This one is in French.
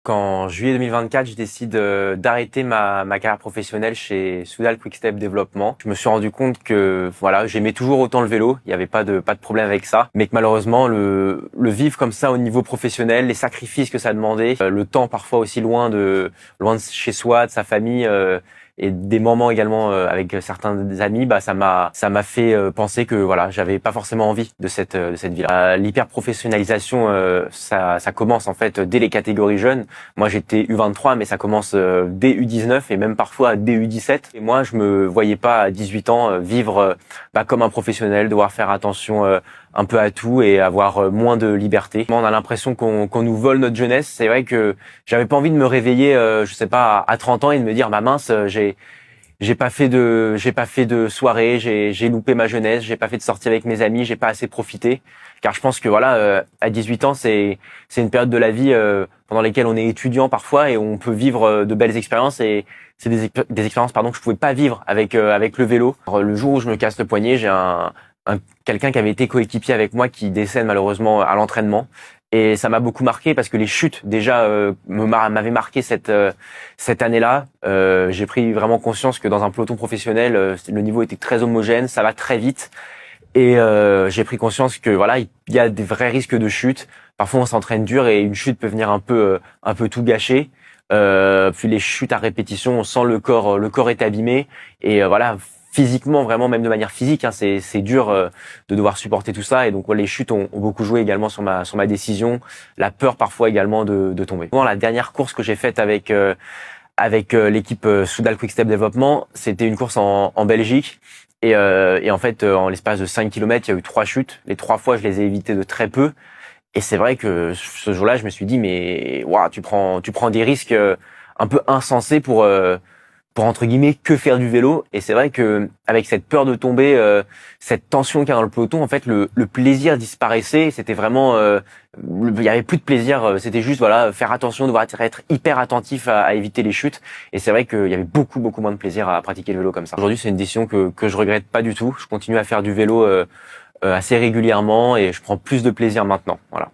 qu'en juillet 2024, je décide d'arrêter ma carrière professionnelle chez Soudal Quick-Step Développement. Je me suis rendu compte que voilà, j'aimais toujours autant le vélo, il n'y avait pas de problème avec ça, mais que malheureusement le vivre comme ça au niveau professionnel, les sacrifices que ça demandait, le temps parfois aussi loin de chez soi, de sa famille, et des moments également avec certains amis, ça m'a fait penser que voilà, j'avais pas forcément envie de cette vie. L'hyper professionnalisation, ça commence en fait dès les catégories jeunes. Moi j'étais U23, mais ça commence dès U19 et même parfois dès U17. Et moi je me voyais pas à 18 ans vivre comme un professionnel, devoir faire attention un peu à tout et avoir moins de liberté. On a l'impression qu'on nous vole notre jeunesse. C'est vrai que j'avais pas envie de me réveiller, je sais pas, à 30 ans et de me dire, mince, j'ai pas fait de soirée, j'ai loupé ma jeunesse, j'ai pas fait de sortie avec mes amis, j'ai pas assez profité. Car je pense que voilà, à 18 ans, c'est une période de la vie pendant laquelle on est étudiant parfois et on peut vivre de belles expériences et c'est des expériences que je pouvais pas vivre avec le vélo. Alors, le jour où je me casse le poignet, j'ai quelqu'un qui avait été coéquipier avec moi qui décède malheureusement à l'entraînement. Et ça m'a beaucoup marqué parce que les chutes déjà m'avaient marqué cette année-là. J'ai pris vraiment conscience que dans un peloton professionnel, le niveau était très homogène, ça va très vite. Et j'ai pris conscience que voilà, il y a des vrais risques de chute. Parfois on s'entraîne dur et une chute peut venir un peu tout gâcher. Puis les chutes à répétition, on sent le corps est abîmé et voilà, physiquement, vraiment, même de manière physique, c'est dur de devoir supporter tout ça. Et donc, les chutes ont beaucoup joué également sur ma décision. La peur parfois également de tomber. Bon, la dernière course que j'ai faite avec l'équipe Soudal Quick-Step Développement, c'était une course en Belgique. Et en fait, en l'espace de 5 km, il y a eu 3 chutes. Les 3 fois, je les ai évitées de très peu. Et c'est vrai que ce jour-là, je me suis dit, mais waouh, tu prends des risques un peu insensés pour entre guillemets que faire du vélo. Et c'est vrai que avec cette peur de tomber, cette tension qu'il y a dans le peloton, en fait le plaisir disparaissait. C'était vraiment il y avait plus de plaisir, c'était juste voilà, faire attention, devoir être hyper attentif à éviter les chutes. Et c'est vrai qu'il y avait beaucoup moins de plaisir à pratiquer le vélo comme ça. Aujourd'hui, c'est une décision que je regrette pas du tout. Je continue à faire du vélo assez régulièrement et je prends plus de plaisir maintenant. Voilà.